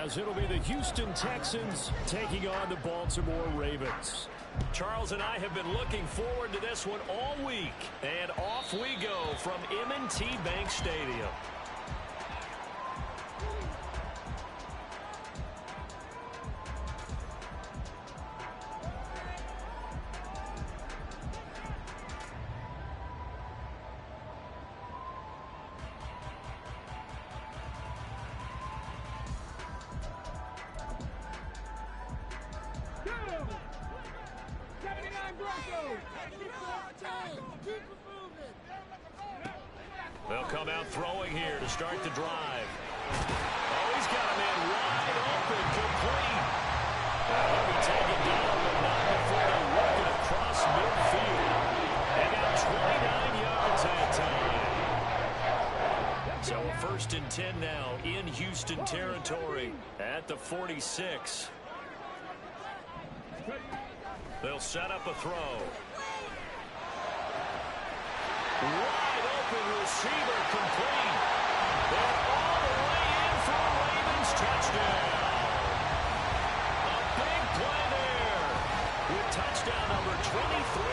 as it'll be the Houston Texans taking on the Baltimore Ravens. Charles and I have been looking forward to this one all week. And off we go from M&T Bank Stadium. They'll come out throwing here to start the drive. Oh, he's got a man wide open, complete. He'll be taken down, but not before they work it across midfield. They got 29 yards that time. So a 1st and 10 now in Houston territory at the 46. They'll set up a throw. Wide open receiver, complete. They're all the way in for a Ravens touchdown. A big play there with touchdown number 23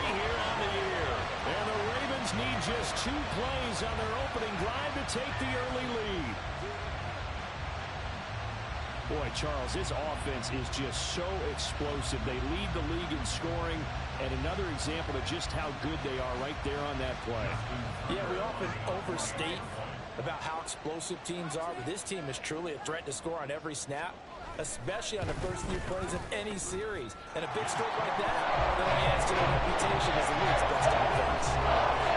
here on the year. And the Ravens need just 2 plays on their opening drive to take the early lead. Boy, Charles, this offense is just so explosive. They lead the league in scoring, and another example of just how good they are right there on that play. Yeah, we often overstate about how explosive teams are, but this team is truly a threat to score on every snap, especially on the first few plays of any series. And a big stroke like that only adds to their reputation as the league's best offense.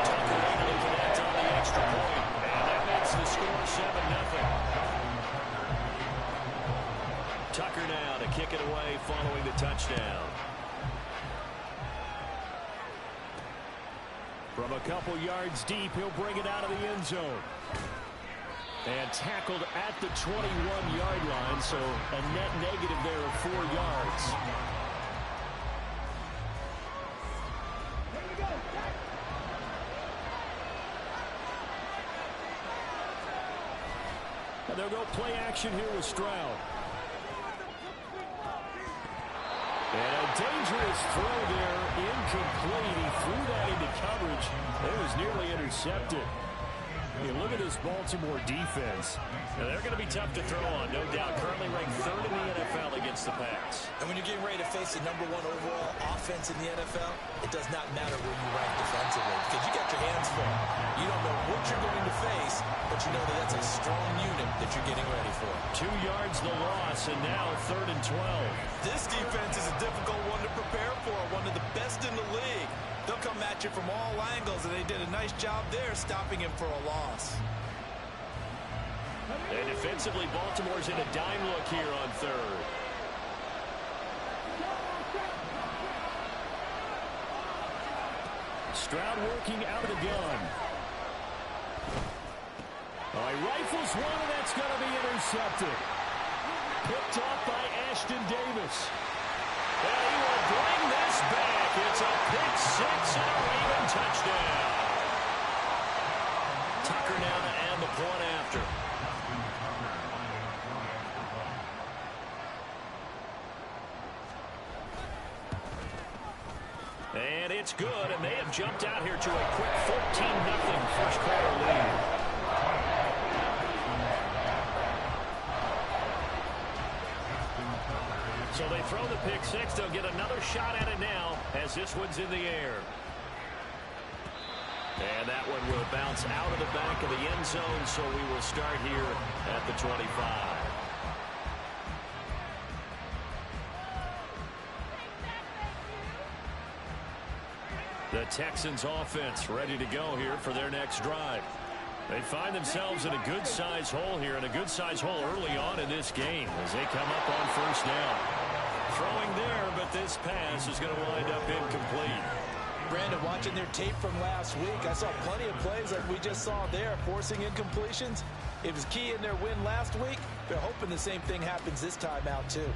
Tucker able to connect on the extra point, and that makes the score 7-0. Tucker now to kick it away following the touchdown. From a couple yards deep, he'll bring it out of the end zone. And tackled at the 21-yard line, so a net negative there of 4 yards. And they'll go play action here with Stroud. And a dangerous throw there, incomplete. He threw that into coverage. It was nearly intercepted. You look at this Baltimore defense. Now they're going to be tough to throw on, no doubt. Currently ranked 3rd in the NFL against the pass. And when you're getting ready to face the #1 overall offense in the NFL, it does not matter where you rank defensively because you got your hands full. You don't know what you're going to face, but you know that that's a strong unit that you're getting ready for. 2 yards the loss, and now 3rd and 12. This defense is a difficult one to prepare for, one of the best in the league. They'll come at you from all angles, and they did a nice job there stopping him for a loss. And defensively, Baltimore's in a dime look here on 3rd. Stroud working out of the gun. Oh, he rifles one, and that's going to be intercepted. Picked off by Ashton Davis. And he will bring this back. It's a pick 6 and a Raven touchdown. Tucker now to add the point after. And it's good, and they have jumped out here to a quick 14-0 first quarter lead. So they throw the pick 6. They'll get another shot at it now as this one's in the air. And that one will bounce out of the back of the end zone, so we will start here at the 25. The Texans offense ready to go here for their next drive. They find themselves in a good-sized hole here, and a good-sized hole early on in this game as they come up on 1st down. Throwing there, but this pass is going to wind up incomplete. Brandon, watching their tape from last week, I saw plenty of plays like we just saw there, forcing incompletions. It was key in their win last week. They're hoping the same thing happens this time out, too.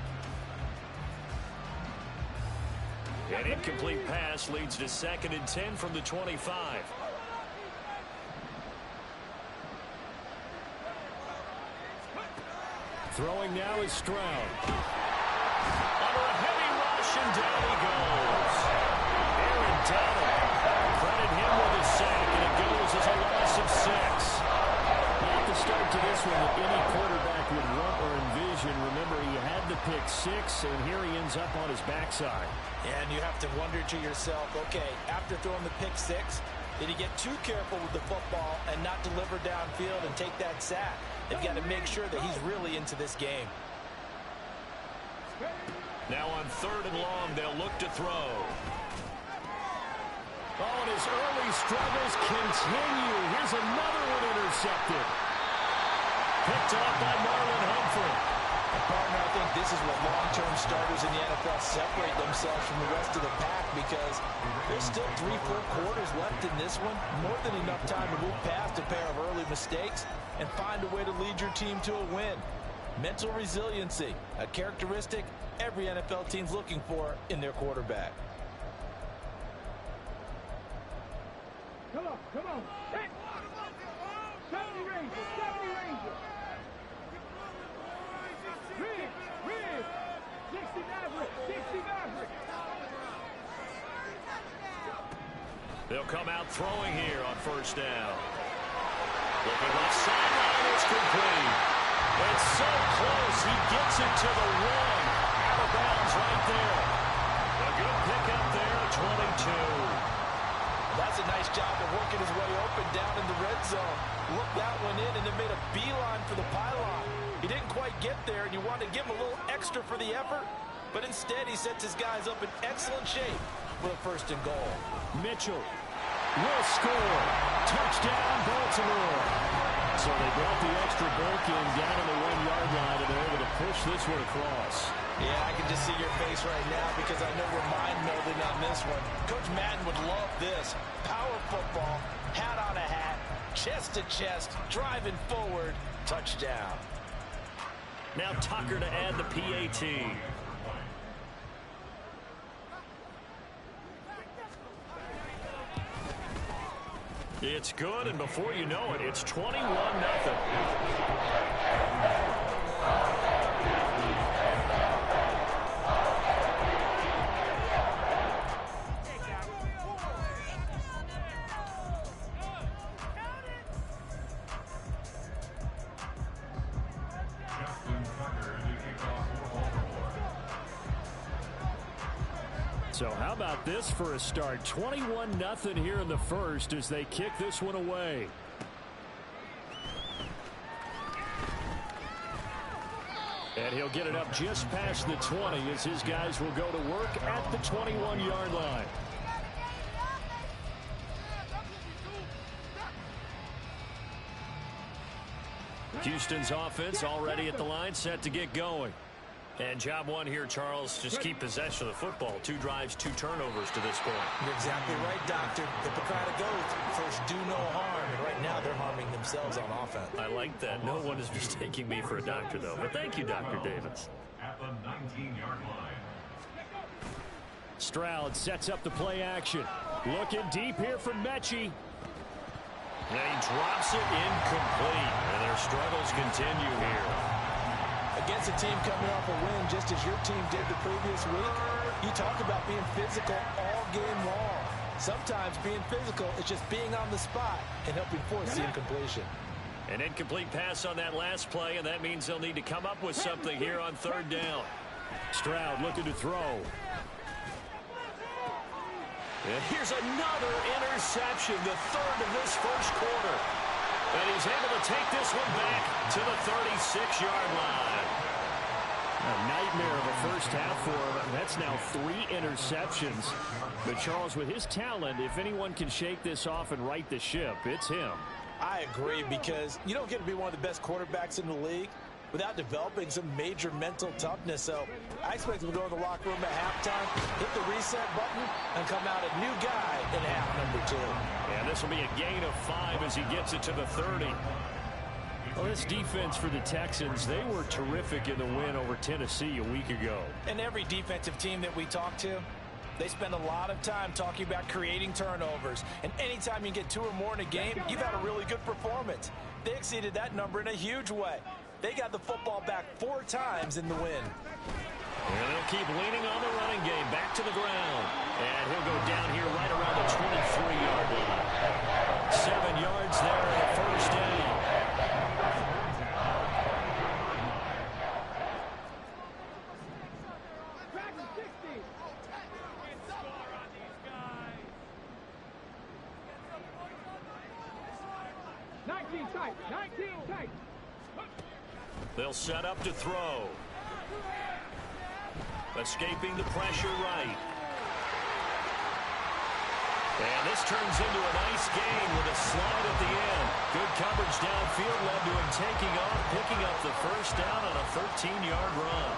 An incomplete pass leads to 2nd and 10 from the 25. Throwing now is Stroud. Under a heavy rush, and down he goes. Aaron Donald. Credit him with a sack, and it goes as a loss of 6. Not the start to this one that any quarterback would want or envision. Remember, he had the pick 6, and here he ends up on his backside. And you have to wonder to yourself, okay, after throwing the pick 6, did he get too careful with the football and not deliver downfield and take that sack? They've got to make sure that he's really into this game. Now on 3rd and long, they'll look to throw. Oh, and his early struggles continue. Here's another one intercepted. Picked off by Marlon Humphrey. Partner, I think this is what long-term starters in the NFL separate themselves from the rest of the pack, because there's still 3-4 quarters left in this one. More than enough time to move past a pair of early mistakes and find a way to lead your team to a win. Mental resiliency, a characteristic every NFL team's looking for in their quarterback. Come on. Hit. 70 Rangers. Red. 60 Maverick. They'll come out throwing here on 1st down. Looking left sideline, it's complete. It's so close, he gets it to the 1. Out of bounds right there. A good pickup there at 22. That's a nice job of working his way open down in the red zone. Looked that one in and then made a beeline for the pylon. He didn't quite get there, and you want to give him a little extra for the effort, but instead he sets his guys up in excellent shape for the 1st and goal. Mitchell will score. Touchdown, Baltimore. So they brought the extra bulk in down on the 1-yard line, and they're able to push this one across. Yeah, I can just see your face right now because I know we're mind melding on this one. Coach Madden would love this. Power football, hat on a hat, chest to chest, driving forward, touchdown. Now Tucker to add the PAT. It's good, and before you know it, it's 21-0. So how about this for a start? 21-0 here in the 1st as they kick this one away. And he'll get it up just past the 20 as his guys will go to work at the 21-yard line. Houston's offense already at the line, set to get going. And job one here, Charles, just keep possession of the football. 2 drives, 2 turnovers to this point. You're exactly right, Doctor. Hippocratic oath, first do no harm. And right now they're harming themselves on offense. I like that. No one is mistaking me for a doctor, though. But thank you, Dr. Davis. At the 19-yard line. Stroud sets up the play action. Looking deep here from Mechie. And he drops it incomplete. And their struggles continue here. Against a team coming off a win just as your team did the previous week, you talk about being physical all game long. Sometimes being physical is just being on the spot and helping force the incompletion. An incomplete pass on that last play, and that means they'll need to come up with something here on 3rd down. Stroud looking to throw. And here's another interception, the 3rd of this 1st quarter. And he's able to take this one back to the 36-yard line. A nightmare of a first half for him. That's now 3 interceptions. But Charles, with his talent, if anyone can shake this off and right the ship, it's him. I agree, because you don't get to be one of the best quarterbacks in the league without developing some major mental toughness. So I expect him to go to the locker room at halftime, hit the reset button, and come out a new guy in half number 2. And this will be a gain of 5 as he gets it to the 30. Well, this defense for the Texans, they were terrific in the win over Tennessee a week ago. And every defensive team that we talk to, they spend a lot of time talking about creating turnovers. And anytime you get 2 or more in a game, you've had a really good performance. They exceeded that number in a huge way. They got the football back 4 times in the win. And they'll keep leaning on the running game. Back to the ground. And he'll go down here right around the 23-yard line. 7 yards there and a first down. Back to 60. 19 tight. 19 tight. They'll set up to throw. Escaping the pressure right. And this turns into a nice gain with a slide at the end. Good coverage downfield led to him taking off, picking up the first down on a 13-yard run.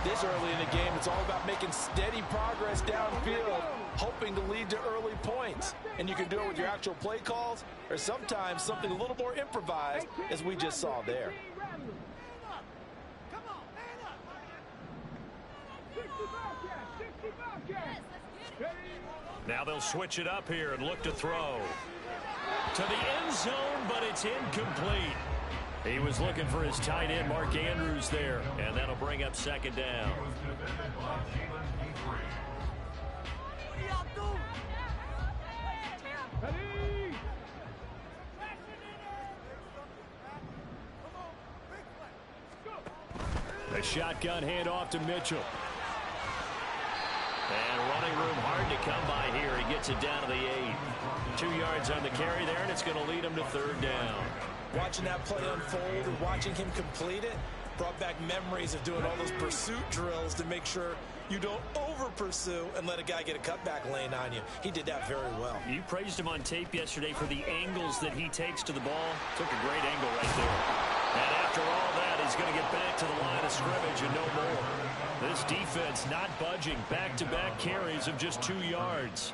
This early in the game, it's all about making steady progress downfield, hoping to lead to early points. And you can do it with your actual play calls, or sometimes something a little more improvised, as we just saw there. 60 Bobcats. Now they'll switch it up here and look to throw. To the end zone, but it's incomplete. He was looking for his tight end, Mark Andrews, there. And that'll bring up second down. A shotgun handoff to Mitchell. And running room hard to come by here. He gets it down to the 8. 2 yards on the carry there, and it's going to lead him to third down. Watching that play unfold and watching him complete it brought back memories of doing all those pursuit drills to make sure you don't over-pursue and let a guy get a cutback lane on you. He did that very well. You praised him on tape yesterday for the angles that he takes to the ball. Took a great angle right there. And after all that, he's going to get back to the line of scrimmage and no more. This defense not budging. Back-to-back carries of just 2 yards.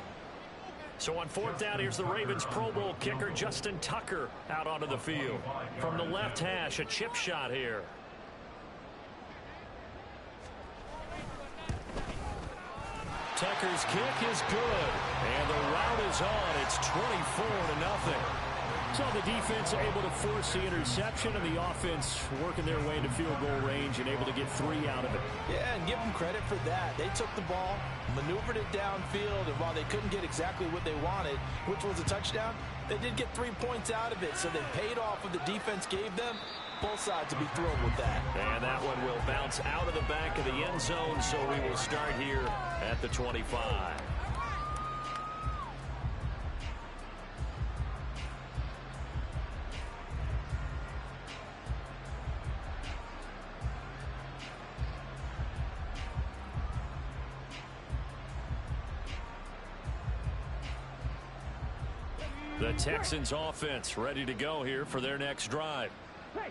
So on fourth down, here's the Ravens Pro Bowl kicker Justin Tucker out onto the field. From the left hash, a chip shot here. Tucker's kick is good. And the route is on. It's 24-0. So the defense able to force the interception, and the offense working their way into field goal range and able to get 3 out of it. Yeah, and give them credit for that. They took the ball, maneuvered it downfield, and while they couldn't get exactly what they wanted, which was a touchdown, they did get 3 points out of it. So they paid off what the defense gave them. Both sides will be thrilled with that. And that one will bounce out of the back of the end zone, so we will start here at the 25. The Texans offense ready to go here for their next drive.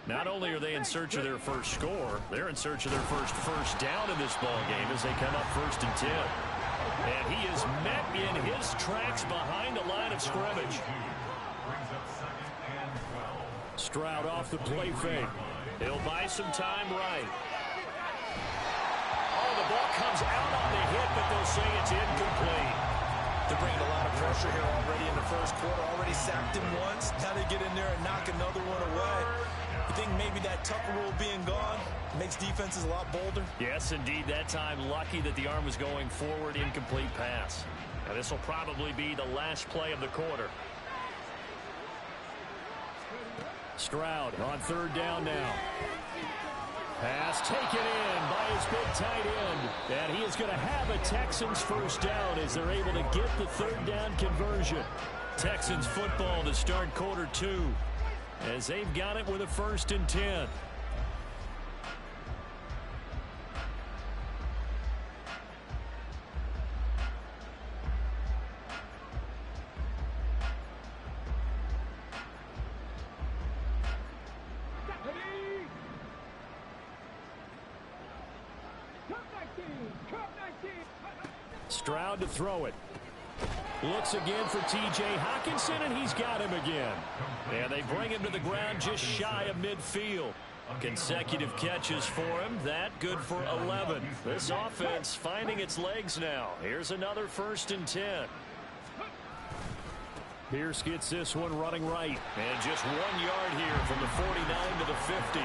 Not only are they in search of their first score, they're in search of their first down in this ball game as they come up 1st and 10. And he is met in his tracks behind the line of scrimmage. Stroud off the play fake. He'll buy some time right. Oh, the ball comes out on the hit, but they'll say it's incomplete. They're bringing a lot of pressure here already in the first quarter. Already sacked him once. Now they get in there and knock another one away. I think maybe that Tucker rule being gone makes defenses a lot bolder. Yes, indeed. That time, lucky that the arm was going forward. Incomplete pass. Now, this will probably be the last play of the quarter. Stroud on third down now. Pass taken in by his big tight end. And he is going to have a Texans first down as they're able to get the third down conversion. Texans football to start quarter 2 as they've got it with a 1st and 10. Stroud to throw it. Looks again for T.J. Hockenson, and he's got him again. And they bring him to the ground just shy of midfield. Consecutive catches for him. That good for 11. This offense finding its legs now. Here's another 1st and 10. Pierce gets this one running right. And just 1 yard here from the 49 to the 50.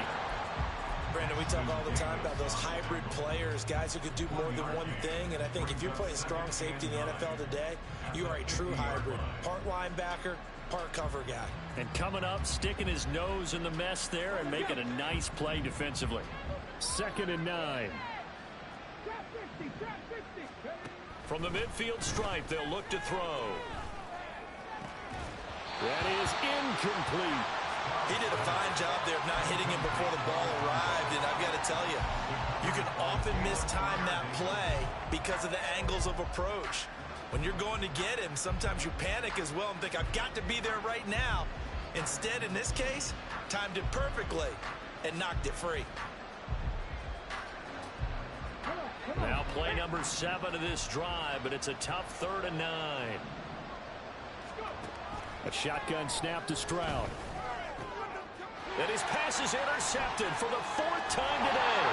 Brandon, we talk all the time about those hybrid players, guys who could do more than one thing. And I think if you're playing strong safety in the NFL today, you are a true hybrid. Part linebacker, part cover guy. And coming up, sticking his nose in the mess there and making a nice play defensively. 2nd and 9. From the midfield stripe, they'll look to throw. That is incomplete. He did a fine job there of not hitting him before the ball arrived, and I've got to tell you, you can often mistime that play because of the angles of approach. When you're going to get him, sometimes you panic as well and think, I've got to be there right now. Instead, in this case, timed it perfectly and knocked it free. Now play number 7 of this drive, but it's a tough 3rd and 9. A shotgun snap to Stroud. And his pass is intercepted for the 4th time today.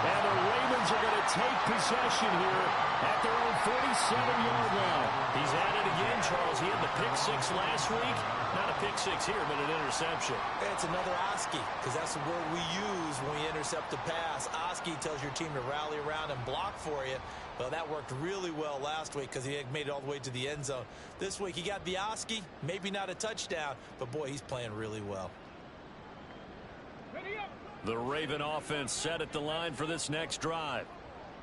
And the Ravens are going to take possession here at their own 47-yard line. He's at it again, Charles. He had the pick 6 last week. Not a pick 6 here, but an interception. It's another Oski, because that's the word we use when we intercept a pass. Oski tells your team to rally around and block for you. Well, that worked really well last week because he made it all the way to the end zone. This week he got the Oski, maybe not a touchdown, but boy, he's playing really well. The Raven offense set at the line for this next drive.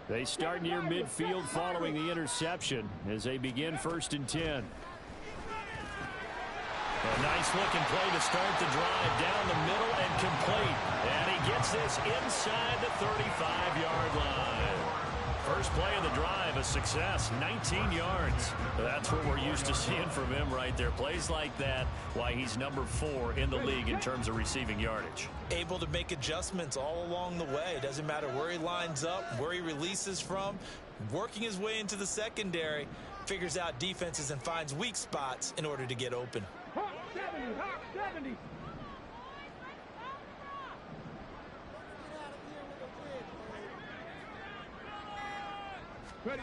They start near midfield following the interception as they begin 1st and 10. A nice looking play to start the drive down the middle and complete. And he gets this inside the 35-yard line. First play of the drive, a success, 19 yards. That's what we're used to seeing from him right there. Plays like that, why he's number 4 in the league in terms of receiving yardage. Able to make adjustments all along the way. Doesn't matter where he lines up, where he releases from, working his way into the secondary, figures out defenses and finds weak spots in order to get open. Hawk 70, Hawk 70. Ready.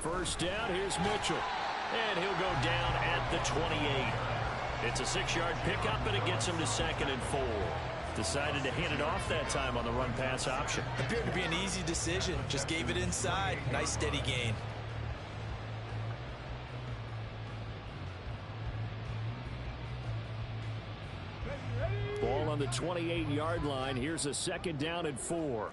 First down, here's Mitchell. And he'll go down at the 28. It's a 6-yard pickup, and it gets him to 2nd and 4. Decided to hand it off that time on the run-pass option. Appeared to be an easy decision. Just gave it inside. Nice steady gain. Ball on the 28-yard line. Here's a 2nd down and 4.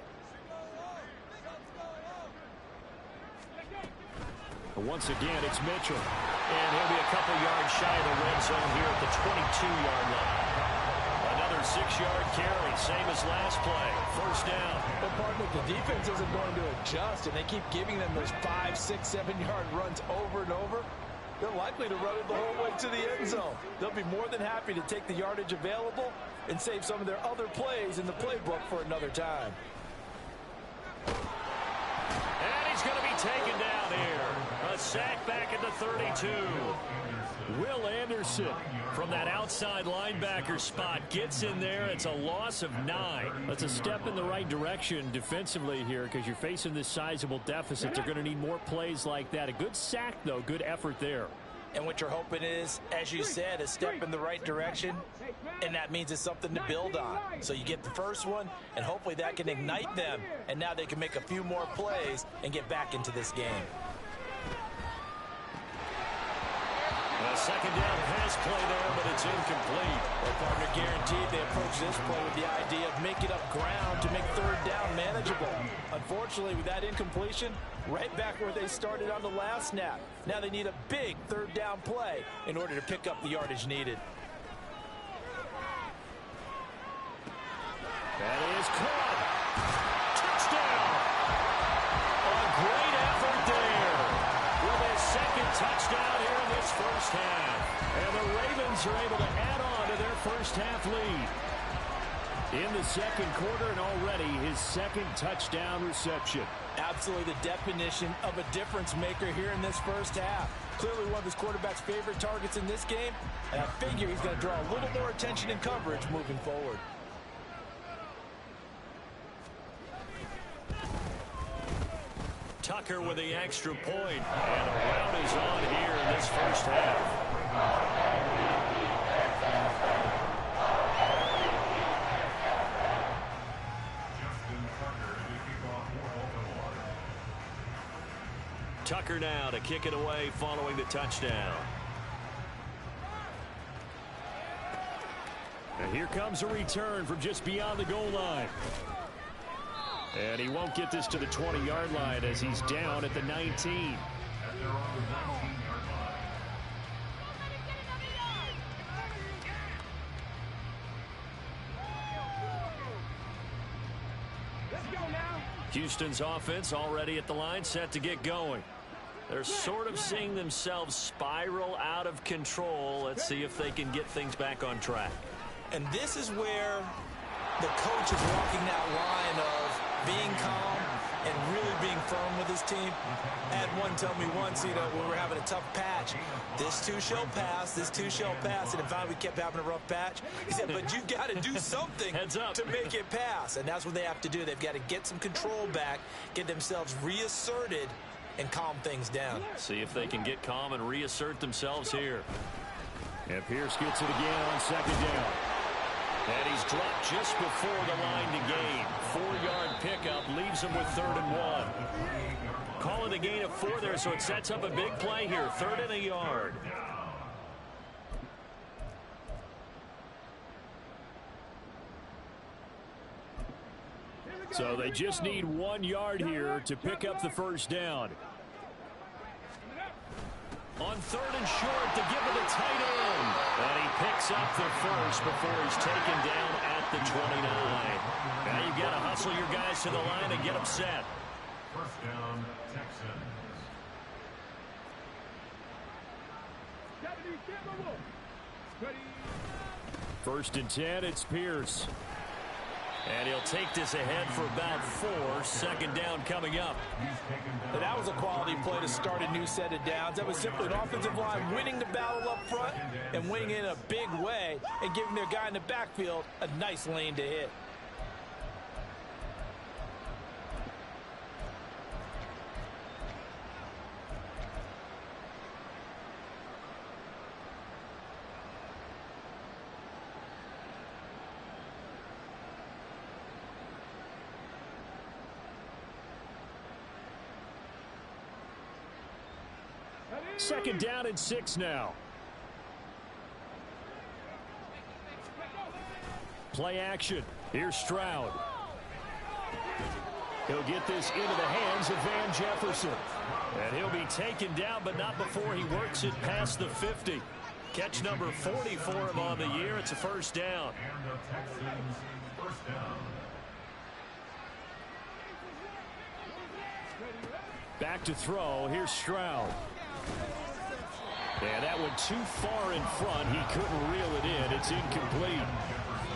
Once again, it's Mitchell. And he'll be a couple yards shy of the red zone here at the 22-yard line. Another 6-yard carry, same as last play. First down. But partner, the defense isn't going to adjust, and they keep giving them those 5, 6, 7-yard runs over and over. They're likely to run it the whole way to the end zone. They'll be more than happy to take the yardage available and save some of their other plays in the playbook for another time. And he's going to be taken down here. A sack back at the 32. Will Anderson from that outside linebacker spot gets in there. It's a loss of 9. That's a step in the right direction defensively here because you're facing this sizable deficit. They're going to need more plays like that. A good sack, though. Good effort there. And what you're hoping is, as you said, a step in the right direction, and that means it's something to build on. So you get the first one, and hopefully that can ignite them, and now they can make a few more plays and get back into this game. A 2nd down pass play there, but it's incomplete. Well, partner, guaranteed they approach this play with the idea of making up ground to make 3rd down manageable. Unfortunately, with that incompletion, right back where they started on the last snap. Now they need a big 3rd down play in order to pick up the yardage needed. That is caught. Touchdown! A great effort there with his 2nd touchdown here in this first half. And the Ravens are able to add on to their first half lead. In the 2nd quarter, and already his 2nd touchdown reception. Absolutely the definition of a difference maker here in this first half. Clearly one of his quarterback's favorite targets in this game, and I figure he's going to draw a little more attention and coverage moving forward. Tucker with the extra point, and a rout is on here in this first half. Tucker now to kick it away following the touchdown. And here comes a return from just beyond the goal line. And he won't get this to the 20-yard line as he's down at the 19. Houston's offense already at the line, set to get going. They're sort of seeing themselves spiral out of control. Let's see if they can get things back on track. And this is where the coach is walking that line of being calm and really being firm with his team. I had one tell me once, when we were having a tough patch, this too shall pass, this too shall pass. And in fact, we kept having a rough patch. He said, but you've got to do something to make it pass. And that's what they have to do. They've got to get some control back, get themselves reasserted, and calm things down. See if they can get calm and reassert themselves here. And Pierce gets it again on second down. And he's dropped just before the line to gain. 4-yard pickup leaves him with 3rd and 1. Calling a gain of 4 there, so it sets up a big play here. 3rd and a yard. So they just need 1 yard here to pick up the first down. On 3rd and short to give it a tight end. And he picks up the first before he's taken down at the 29. Now you've got to hustle your guys to the line and get them set. First down, Texans. First and 10, it's Pierce. And he'll take this ahead for about 4. 2nd down coming up. And that was a quality play to start a new set of downs. That was simply an offensive line winning the battle up front and winning in a big way and giving their guy in the backfield a nice lane to hit. Second down and 6 now. Play action. Here's Stroud. He'll get this into the hands of Van Jefferson. And he'll be taken down, but not before he works it past the 50. Catch number 40 for him on the year. It's a first down. And the Texans, first down. Back to throw. Here's Stroud. And that went too far in front. He couldn't reel it in. It's incomplete.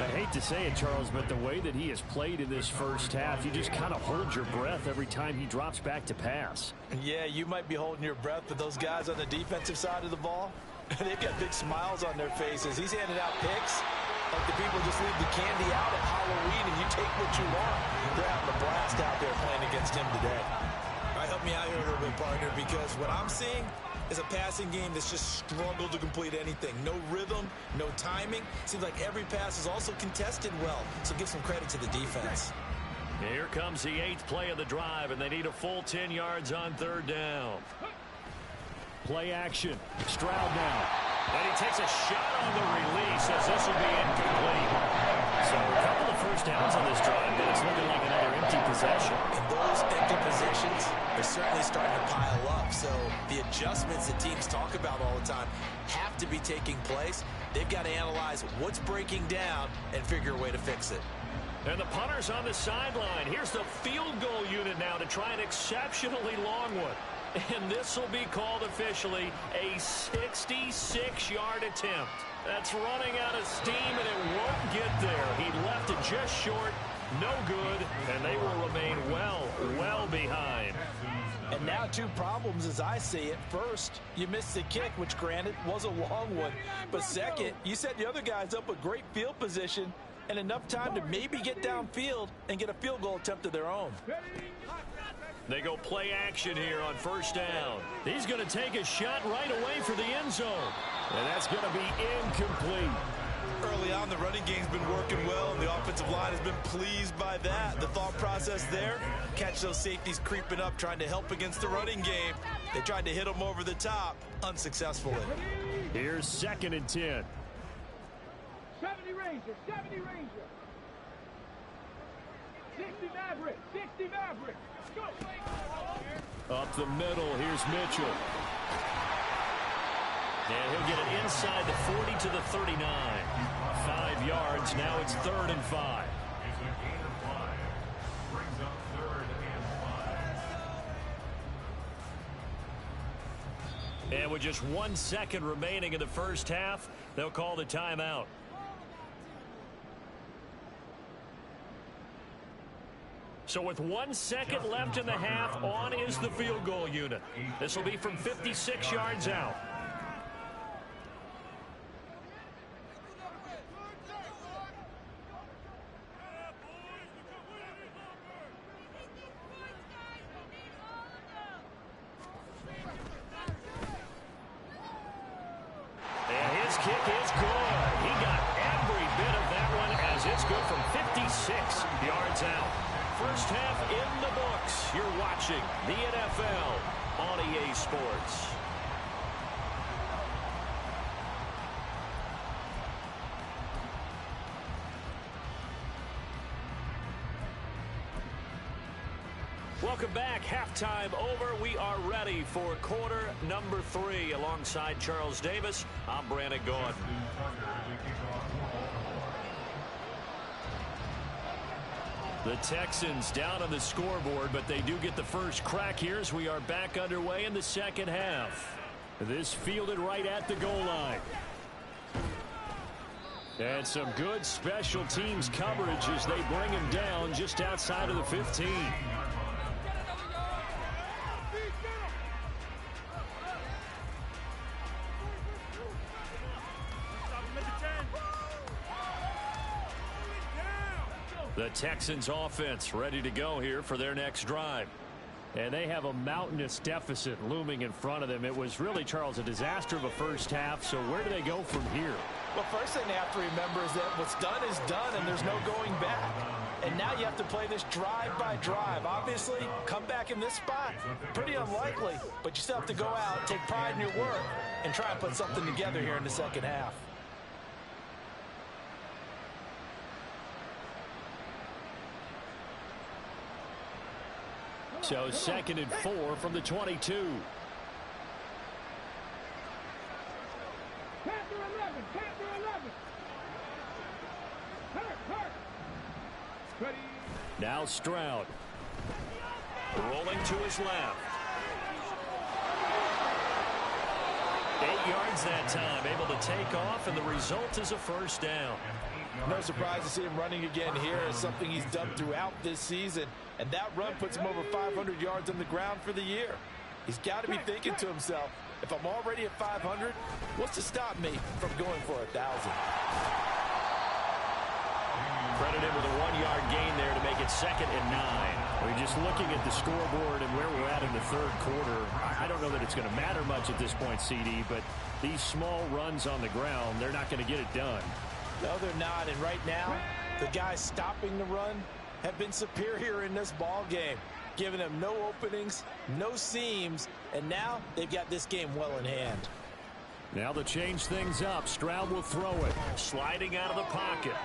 I hate to say it, Charles, but the way that he has played in this first half, you just kind of hold your breath every time he drops back to pass. Yeah, you might be holding your breath, but those guys on the defensive side of the ball, they've got big smiles on their faces. He's handing out picks like the people just leave the candy out at Halloween and you take what you want. They're having a blast out there playing against him today. All right, help me out here a little bit, partner, because what I'm seeing is a passing game that's just struggled to complete anything. No rhythm, no timing. Seems like every pass is also contested well, so give some credit to the defense. Here comes the 8th play of the drive, and they need a full 10 yards on 3rd down. Play action. Stroud now. And he takes a shot on the release as this will be incomplete. So a couple of first downs on this drive, but it's looking like another empty possession. And those empty possessions are certainly starting to pile up. So the adjustments that teams talk about all the time have to be taking place. They've got to analyze what's breaking down and figure a way to fix it. And the punter's on the sideline. Here's the field goal unit now to try an exceptionally long one. And this will be called officially a 66-yard attempt. That's running out of steam, and it won't get there. He left it just short, no good, and they will remain well behind. And now 2 problems as I see it. First, you missed the kick, which granted was a long one. But second, you set the other guys up with great field position and enough time to maybe get downfield and get a field goal attempt of their own. They go play action here on first down. He's going to take a shot right away for the end zone. And that's going to be incomplete. Early early on, the running game's been working well, and the offensive line has been pleased by that. The thought process there, catch those safeties creeping up, trying to help against the running game. They tried to hit them over the top, unsuccessfully. Here's 2nd and 10. 70 Ranger, 70 Ranger. 60 Maverick, 60 Maverick. Go. Up the middle, here's Mitchell. And he'll get it inside the 40 to the 39. 5 yards. Now it's 3rd and 5. Is a gain of 5. Brings up 3rd and 5. And with just 1 second remaining in the first half, they'll call the timeout. So with 1 second left in the half, on is the field goal unit. This will be from 56 yards out. And his kick is good. He got every bit of that one as it's good from 56 yards out. First half in the books. You're watching the NFL on EA Sports. Welcome back. Halftime over. We are ready for quarter number 3. Alongside Charles Davis, I'm Brandon Gaudin. The Texans down on the scoreboard, but they do get the first crack here as we are back underway in the second half. This fielded right at the goal line. And some good special teams coverage as they bring him down just outside of the 15. The Texans offense ready to go here for their next drive. And they have a mountainous deficit looming in front of them. It was really, Charles, a disaster of a first half. So where do they go from here? Well, first thing they have to remember is that what's done is done, and there's no going back. And now you have to play this drive by drive. Obviously, come back in this spot, pretty unlikely. But you still have to go out, take pride in your work, and try and put something together here in the second half. So 2nd and 4 from the 22. Panther 11, Panther 11. Hurt. Ready. Now Stroud. Rolling to his left. 8 yards that time, able to take off, and the result is a first down. No surprise to see him running again here. It's something he's done throughout this season. And that run puts him over 500 yards on the ground for the year. He's got to be thinking to himself, if I'm already at 500, what's to stop me from going for 1,000? Credited with a 1-yard gain there to make it 2nd and 9. We're just looking at the scoreboard and where we're at in the third quarter. I don't know that it's going to matter much at this point, CD, but these small runs on the ground, they're not going to get it done. No, they're not. And right now, the guys stopping the run have been superior in this ball game, giving them no openings, no seams, and now they've got this game well in hand. Now to change things up, Stroud will throw it. Sliding out of the pocket.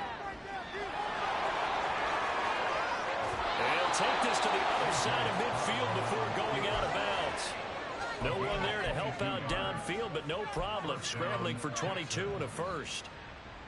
And he'll take this to the other side of midfield before going out of bounds. No one there to help out downfield, but no problem. Scrambling for 22 and a first.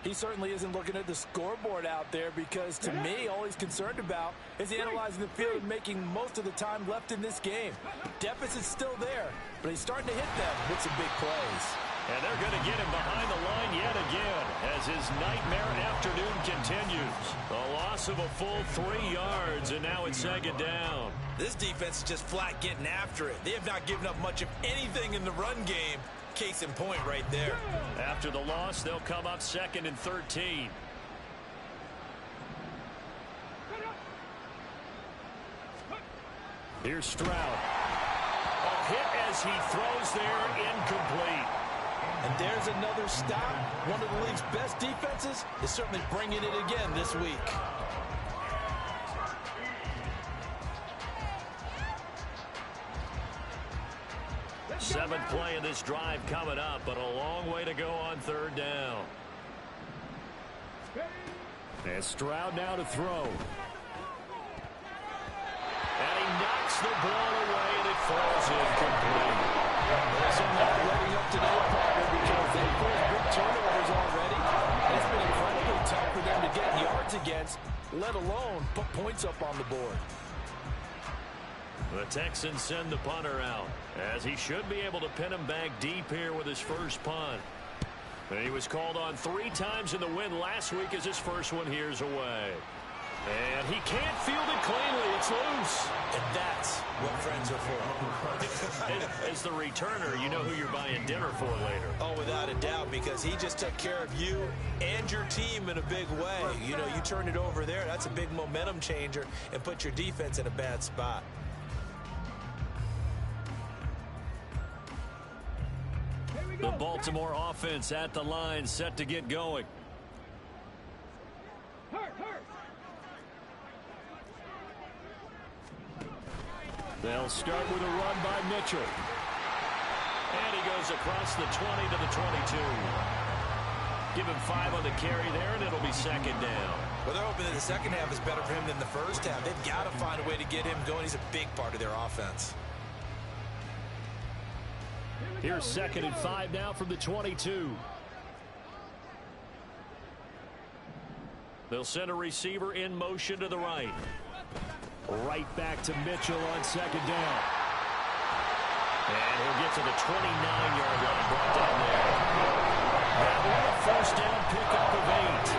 He certainly isn't looking at the scoreboard out there because, to me, all he's concerned about is analyzing the field and making most of the time left in this game. Deficit's still there, but he's starting to hit them with some big plays. And they're going to get him behind the line yet again as his nightmare afternoon continues. A loss of a full 3 yards, and now it's 2nd down. This defense is just flat getting after it. They have not given up much of anything in the run game. Case in point right there. After the loss, they'll come up 2nd and 13. Here's Stroud. A hit as he throws there, incomplete. And there's another stop. One of the league's best defenses is certainly bringing it again this week. Seventh play of this drive coming up, but a long way to go on third down. And Stroud now to throw. And he knocks the ball away, and it falls incomplete. So not letting up today, partner, because they've forced big turnovers already. And it's been incredibly tough for them to get yards against, let alone put points up on the board. The Texans send the punter out, as he should be able to pin him back deep here with his first punt. And he was called on 3 times in the win last week as his first one here's away. And he can't field it cleanly. It's loose. And that's what friends are for. As the returner, you know who you're buying dinner for later. Oh, without a doubt, because he just took care of you and your team in a big way. You know, you turned it over there. That's a big momentum changer and put your defense in a bad spot. The Baltimore offense at the line, set to get going. They'll start with a run by Mitchell. And he goes across the 20 to the 22. Give him 5 on the carry there, and it'll be second down. Well, they're hoping that the second half is better for him than the first half. They've got to find a way to get him going. He's a big part of their offense. Here's 2nd and 5 now from the 22. They'll send a receiver in motion to the right. Right back to Mitchell on 2nd down. And he'll get to the 29-yard line, brought down there. That will be a first down pickup of 8.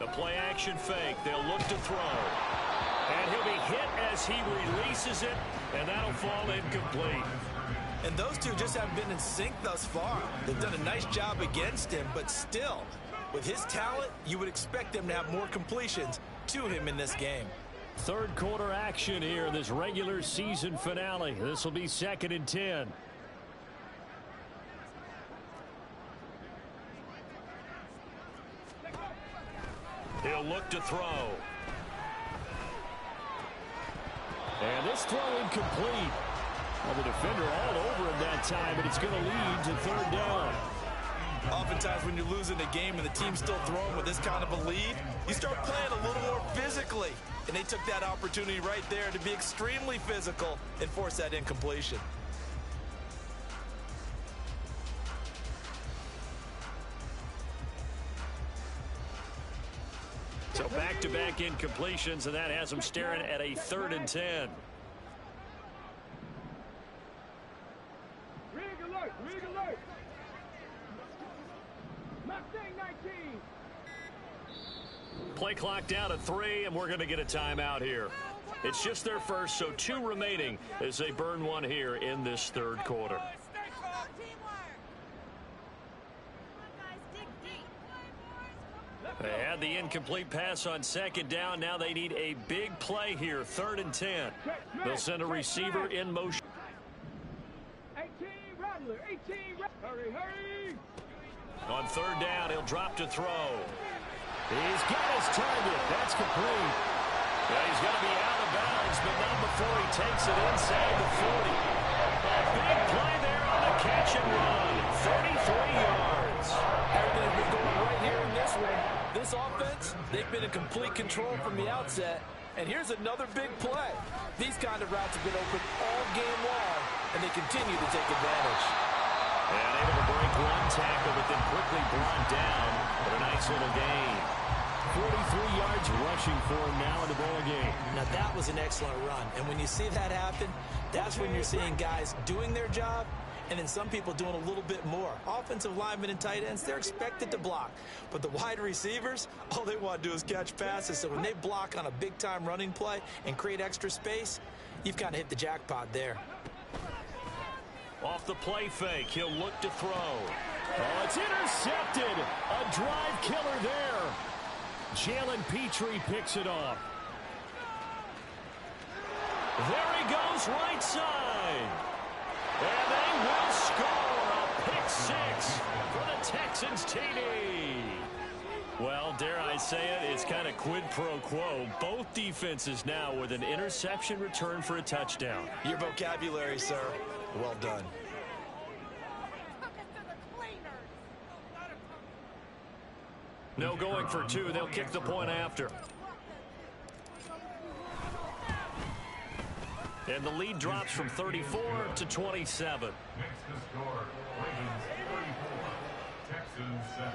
The play action fake. They'll look to throw. And he'll be hit as he releases it, and that'll fall incomplete. And those two just haven't been in sync thus far. They've done a nice job against him, but still, with his talent, you would expect them to have more completions to him in this game. Third quarter action here in this regular season finale. This will be 2nd and 10. He'll look to throw. And this throw incomplete. Well, the defender all over him that time, but it's going to lead to 3rd down. Oftentimes when you're losing a game and the team's still throwing with this kind of a lead, you start playing a little more physically. And they took that opportunity right there to be extremely physical and force that incompletion. So back-to-back incompletions, and that has them staring at a 3rd and 10. Rig alert! Rig alert! Mustang 19! Play clock down to 3, and we're going to get a timeout here. It's just their first, so 2 remaining as they burn one here in this 3rd quarter. They had the incomplete pass on 2nd down. Now they need a big play here, 3rd and 10. They'll send a receiver in motion. 18 Rattler! 18 Hurry, hurry! On 3rd down, he'll drop to throw. He's got his target. That's complete. Yeah, he's going to be out of bounds, but not before he takes it inside the 40. A big play there on the catch and run. 33 yards. Everything has been going right here in this one. This offense, they've been in complete control from the outset. And here's another big play. These kind of routes have been open all game long, and they continue to take advantage. And able to break one tackle, but then quickly brought down for a nice little gain. 43 yards rushing for him now in the ball game. Now that was an excellent run. And when you see that happen, that's when you're seeing guys doing their job and then some people doing a little bit more. Offensive linemen and tight ends, they're expected to block. But the wide receivers, all they want to do is catch passes. So when they block on a big-time running play and create extra space, you've kind of hit the jackpot there. Off the play fake, he'll look to throw. Oh, it's intercepted. A drive killer there. Jalen Petrie picks it off. There he goes, right side. And they will score a pick six for the Texans TD. Well, dare I say it, it's kind of quid pro quo. Both defenses now with an interception return for a touchdown. Your vocabulary, sir. Well done. No going for two. They'll kick the point after. And the lead drops from 34 to 27. Next to score, Ravens 34, Texans 7.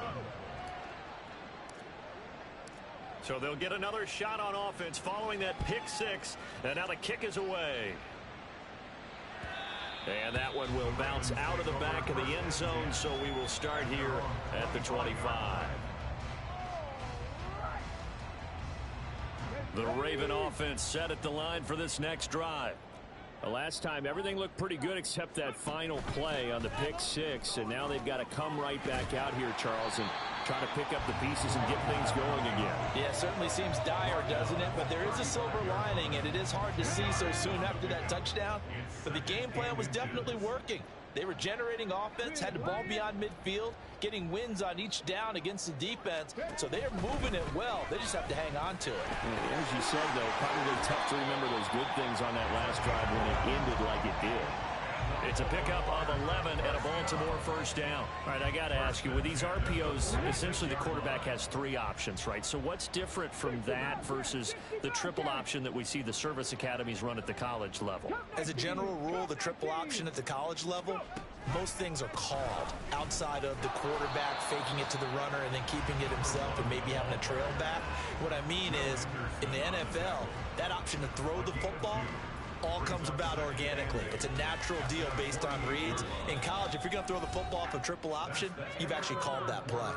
So they'll get another shot on offense following that pick six. And now the kick is away. And that one will bounce out of the back of the end zone. So we will start here at the 25. The Raven offense set at the line for this next drive. The last time everything looked pretty good except that final play on the pick six, and now they've got to come right back out here, Charles, and try to pick up the pieces and get things going again. Yeah, it certainly seems dire, doesn't it? But there is a silver lining, and it is hard to see so soon after that touchdown. But the game plan was definitely working. They were generating offense, had the ball beyond midfield, getting wins on each down against the defense. So they are moving it well. They just have to hang on to it. Yeah, as you said, though, probably tough to remember those good things on that last drive when it ended like it did. It's a pickup of 11 and a Baltimore first down. All right, I got to ask you, with these RPOs, essentially the quarterback has three options, right? So what's different from that versus the triple option that we see the service academies run at the college level? As a general rule, the triple option at the college level, most things are called outside of the quarterback faking it to the runner and then keeping it himself and maybe having a trail back. What I mean is, in the NFL, that option to throw the football all comes about organically. It's a natural deal based on reads. In college, if you're going to throw the football off a triple option, you've actually called that play.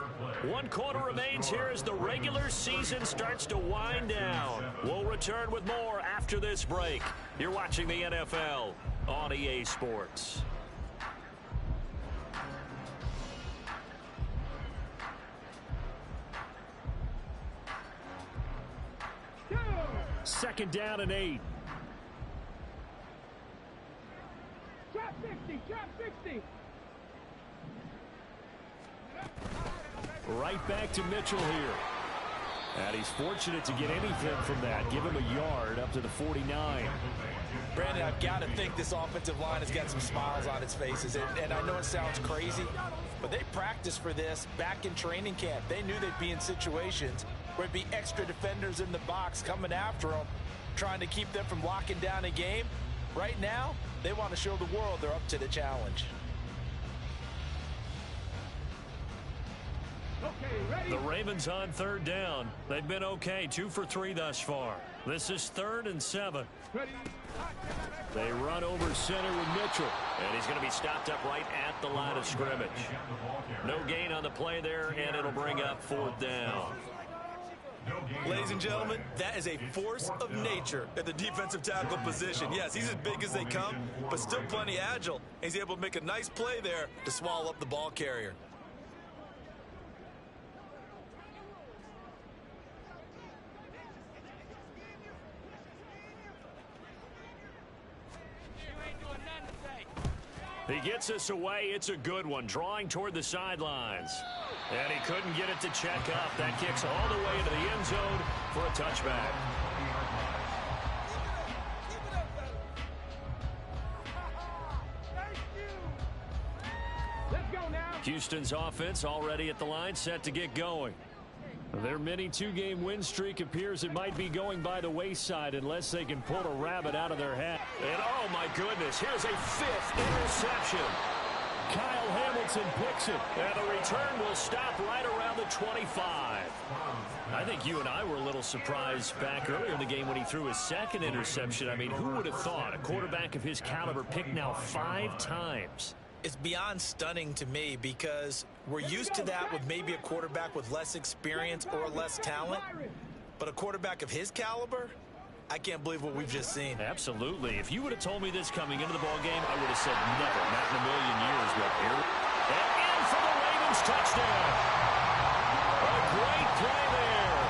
1 quarter remains here as the regular season starts to wind down. We'll return with more after this break. You're watching the NFL on EA Sports. Second down and 8. Trap 60, trap 60. Right back to Mitchell here. And he's fortunate to get anything from that. Give him a yard up to the 49. Brandon, I've got to think this offensive line has got some smiles on its faces. And I know it sounds crazy, but they practiced for this back in training camp. They knew they'd be in situations where it'd be extra defenders in the box coming after them, trying to keep them from locking down a game. Right now, they want to show the world they're up to the challenge. Okay, ready? The Ravens on third down. They've been okay, 2 for 3 thus far. This is 3rd and 7. Ready? They run over center with Mitchell. And he's going to be stopped up right at the line of scrimmage. No gain on the play there, and it'll bring up 4th down. Ladies and gentlemen, that is a force of nature at the defensive tackle position. Yes, he's as big as they come, but still plenty agile. He's able to make a nice play there to swallow up the ball carrier. He gets us away. It's a good one, drawing toward the sidelines. And he couldn't get it to check up. That kicks all the way into the end zone for a touchback. Let's go now. Houston's offense already at the line, set to get going. Their mini 2-game win streak appears it might be going by the wayside unless they can pull a rabbit out of their hat. And oh my goodness, here's a 5th interception. Kyle Hamilton picks it. And the return will stop right around the 25. I think you and I were a little surprised back earlier in the game when he threw his 2nd interception. I mean, who would have thought a quarterback of his caliber picked now 5 times? It's beyond stunning to me because we're used to that with maybe a quarterback with less experience or less talent. But a quarterback of his caliber, I can't believe what we've just seen. Absolutely. If you would have told me this coming into the ballgame, I would have said never, not in a million years. But here, And in for the Ravens touchdown. A great play there.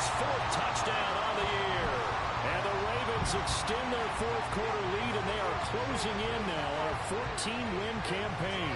his 4th touchdown on the year. And the Ravens extend their 4th quarter lead, and they are closing in now on a 14-win campaign.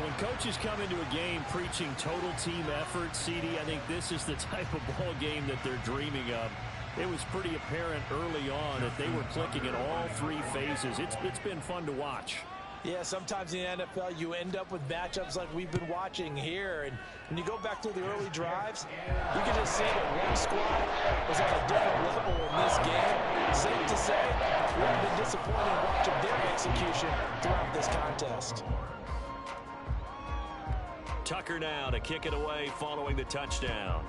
When coaches come into a game preaching total team effort, CD, I think this is the type of ball game that they're dreaming of. It was pretty apparent early on that they were clicking in all 3 phases. It's been fun to watch. Yeah, sometimes in the NFL, you end up with matchups like we've been watching here. And when you go back to the early drives, you can just see that one squad was on a different level in this game. Safe to say, we haven't been disappointed watching their execution throughout this contest. Tucker now to kick it away following the touchdown.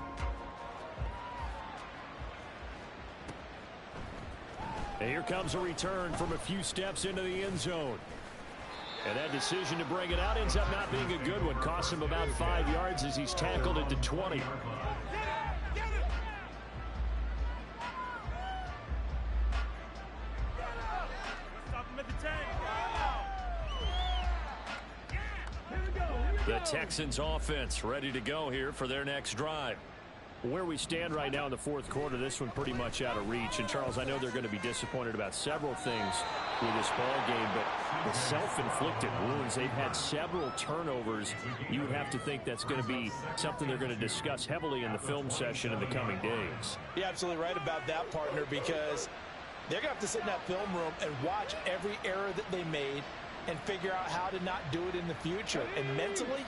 And here comes a return from a few steps into the end zone. And that decision to bring it out ends up not being a good one. Costs him about 5 yards as he's tackled into 20. The Texans offense ready to go here for their next drive. Where we stand right now in the 4th quarter, this one pretty much out of reach. And, Charles, I know they're going to be disappointed about several things with this ball game, but the self-inflicted wounds, they've had several turnovers. You would have to think that's going to be something they're going to discuss heavily in the film session in the coming days. You're absolutely right about that, partner, because they're going to have to sit in that film room and watch every error that they made and figure out how to not do it in the future. And mentally,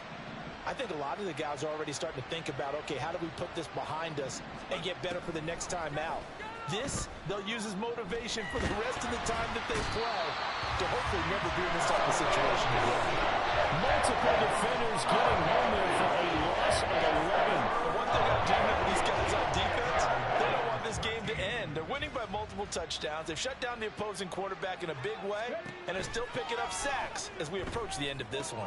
I think a lot of the guys are already starting to think about, okay, how do we put this behind us and get better for the next time out? This, they'll use as motivation for the rest of the time that they play to hopefully never be in this type of situation again. Multiple defenders getting home there for a loss of 11. The one thing I do know with these guys on defense, they don't want this game to end. They're winning by multiple touchdowns. They've shut down the opposing quarterback in a big way, and they're still picking up sacks as we approach the end of this one.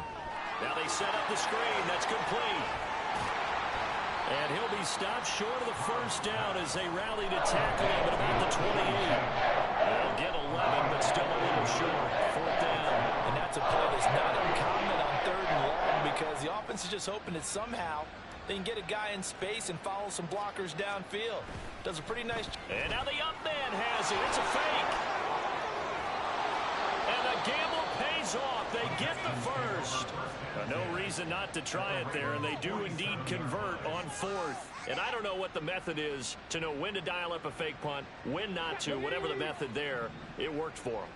Now they set up the screen. That's complete. And he'll be stopped short of the 1st down as they rally to tackle him at about the 28. They'll get 11, but still a little short. 4th down. And that's a play that's not uncommon on 3rd and long because the offense is just hoping that somehow they can get a guy in space and follow some blockers downfield. Does a pretty nice job. And now the up man has it. It's a fake. And the gamble pays off. They get the 1st. No reason not to try it there, and they do indeed convert on 4th. And I don't know what the method is to know when to dial up a fake punt, when not to, whatever the method there, it worked for them.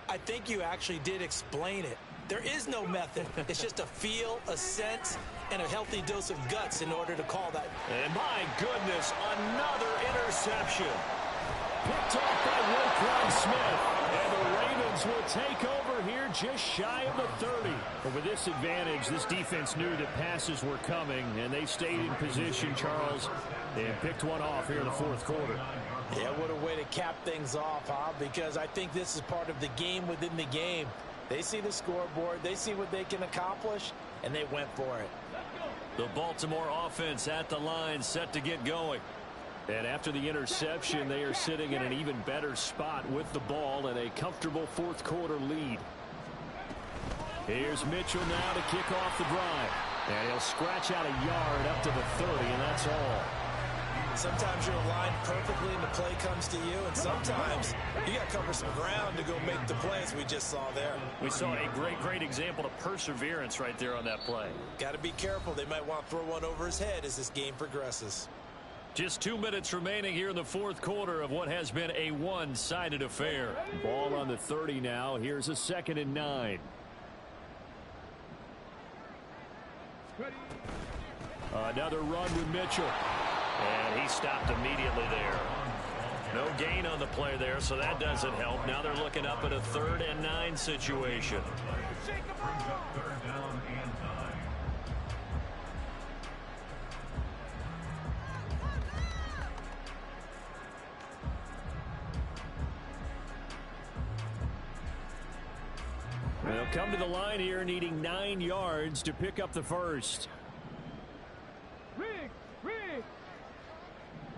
I think you actually did explain it. There is no method. It's just a feel, a sense, and a healthy dose of guts in order to call that. And my goodness, another interception. Picked off by Roquan Smith. And the Ravens will take over here just shy of the 30. But with this advantage, this defense knew that passes were coming, and they stayed in position, Charles, and picked one off here in the 4th quarter. Yeah, what a way to cap things off, huh? Because I think this is part of the game within the game. They see the scoreboard, they see what they can accomplish, and they went for it. The Baltimore offense at the line, set to get going. And after the interception, they are sitting in an even better spot with the ball and a comfortable 4th quarter lead. Here's Mitchell now to kick off the drive. And he'll scratch out a yard up to the 30, and that's all. Sometimes you're aligned perfectly and the play comes to you, and sometimes you got to cover some ground to go make the plays we just saw there. We saw a great example of perseverance right there on that play. Got to be careful. They might want to throw one over his head as this game progresses. Just 2 minutes remaining here in the 4th quarter of what has been a one-sided affair. Ball on the 30 now. Here's a 2nd and 9. Another run with Mitchell. And he stopped immediately there. No gain on the play there, so that doesn't help. Now they're looking up at a 3rd and 9 situation. Brings up 3rd down and 9. They'll come to the line here needing 9 yards to pick up the 1st. Riggs!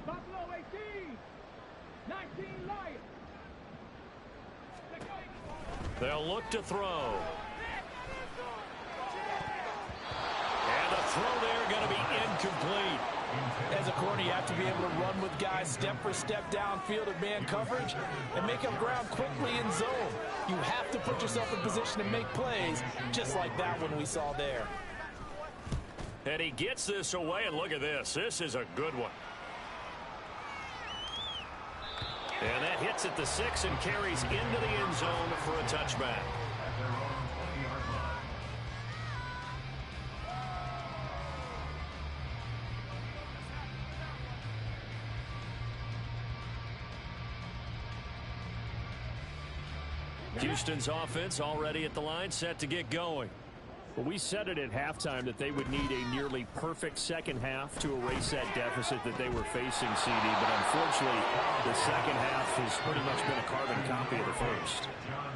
Buffalo 18! 19 Lions! They'll look to throw. And the throw there going to be incomplete. And as a corner, you have to be able to run with guys step for step downfield at man coverage and make up ground quickly in zone. You have to put yourself in position to make plays, just like that one we saw there. And he gets this away, and look at this. This is a good one. And that hits at the 6 and carries into the end zone for a touchback. Houston's offense already at the line, set to get going. Well, we said it at halftime that they would need a nearly perfect second half to erase that deficit that they were facing, CD. But unfortunately, the second half has pretty much been a carbon copy of the first.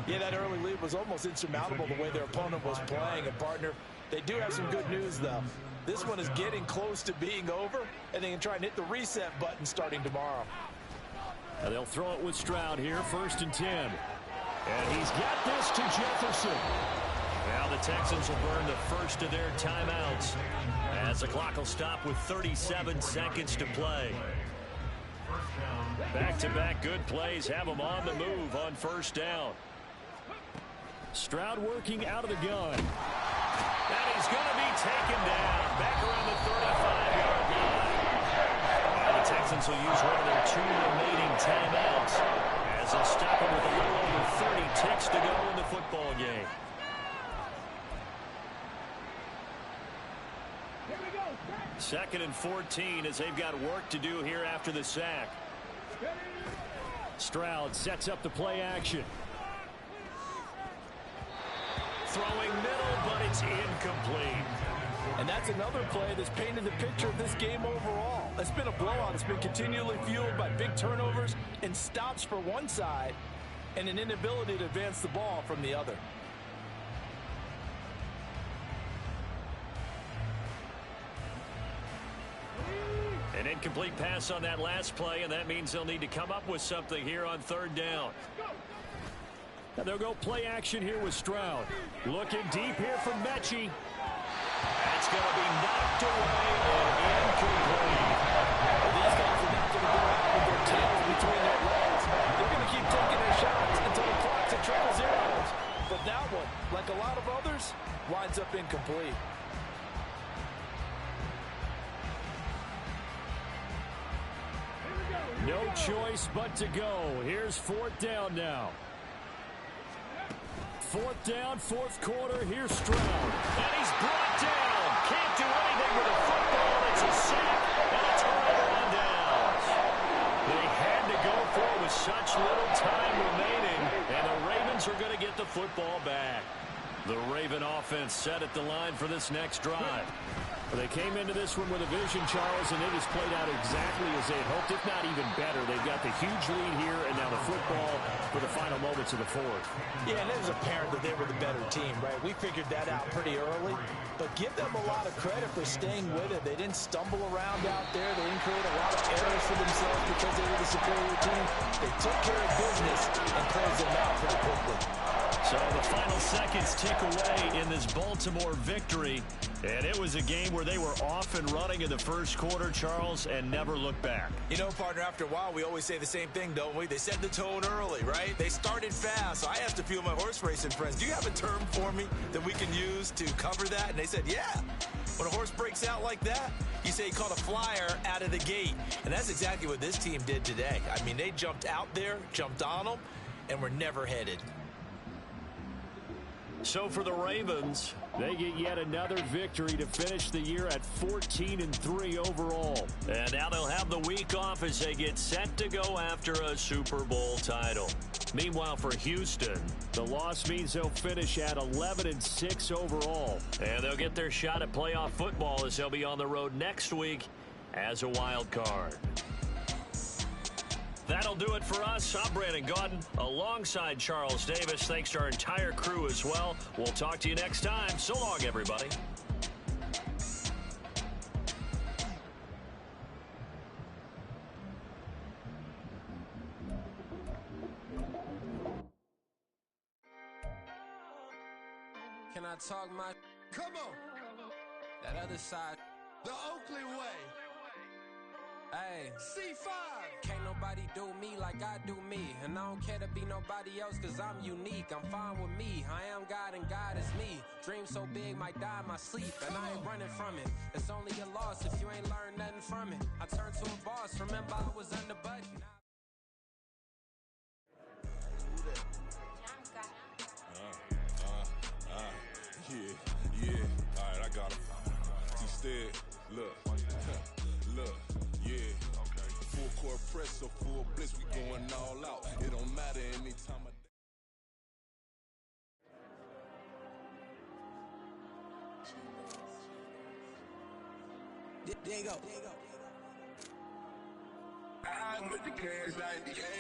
Yeah, that early lead was almost insurmountable the way their opponent was playing. And, partner, they do have some good news, though. This one is getting close to being over, and they can try and hit the reset button starting tomorrow. Now they'll throw it with Stroud here, 1st and 10. And he's got this to Jefferson. Now the Texans will burn the first of their timeouts as the clock will stop with 37 seconds to play. Back-to-back good plays have them on the move on 1st down. Stroud working out of the gun. And he's going to be taken down back around the 35-yard line. Now the Texans will use one of their 2 remaining timeouts as they'll stop him with a little over 30 ticks to go in the football game. Here we go. 2nd and 14 as they've got work to do here after the sack. Stroud sets up the play action. Throwing middle, but it's incomplete. And that's another play that's painted the picture of this game overall. It's been a blowout. It's been continually fueled by big turnovers and stops for one side and an inability to advance the ball from the other. An incomplete pass on that last play, and that means they'll need to come up with something here on 3rd down. Now they'll go play action here with Stroud. Looking deep here from Mechie. That's going to be knocked away and incomplete. These guys are not going to go out with their tails between their legs. They're going to keep taking their shots until the clock's at triple zeros. But that one, like a lot of others, winds up incomplete. No choice but to go. Here's 4th down now. 4th down, 4th quarter. Here's Stroud. And he's brought down. Can't do anything with a football. It's a sack and a turnover on downs. They had to go for it with such little time remaining, and the Ravens are going to get the football back. The Raven offense set at the line for this next drive. Well, they came into this one with a vision, Charles, and it has played out exactly as they had hoped, if not even better. They've got the huge lead here, and now the football for the final moments of the 4th. Yeah, and it was apparent that they were the better team, right? We figured that out pretty early, but give them a lot of credit for staying with it. They didn't stumble around out there. They didn't create a lot of errors for themselves because they were the superior team. They took care of business and closed them out pretty quickly. So the final seconds tick away in this Baltimore victory. And it was a game where they were off and running in the first quarter, Charles, and never looked back. You know, partner, after a while, we always say the same thing, don't we? They set the tone early, right? They started fast. So I asked a few of my horse racing friends, do you have a term for me that we can use to cover that? And they said, yeah. When a horse breaks out like that, you say he caught a flyer out of the gate. And that's exactly what this team did today. I mean, they jumped out there, jumped on them, and were never headed. So for the Ravens, they get yet another victory to finish the year at 14-3 overall. And now they'll have the week off as they get set to go after a Super Bowl title. Meanwhile, for Houston, the loss means they'll finish at 11-6 overall. And they'll get their shot at playoff football as they'll be on the road next week as a wild card. That'll do it for us. I'm Brandon Gaudin alongside Charles Davis. Thanks to our entire crew as well. We'll talk to you next time. So long, everybody. Can I talk my... Come on. That other side. The Oakley way. Hey, C5. Can't nobody do me like I do me. And I don't care to be nobody else cause I'm unique. I'm fine with me. I am God and God is me. Dream so big might die in my sleep. And I ain't running from it. It's only a loss if you ain't learned nothing from it. I turned to a boss. Remember I was under buddy. Yeah. All right, I got him. Instead, look, yeah. Full court press or full blitz, we going all out. It don't matter anytime I... There you go. I'm with the cash 98.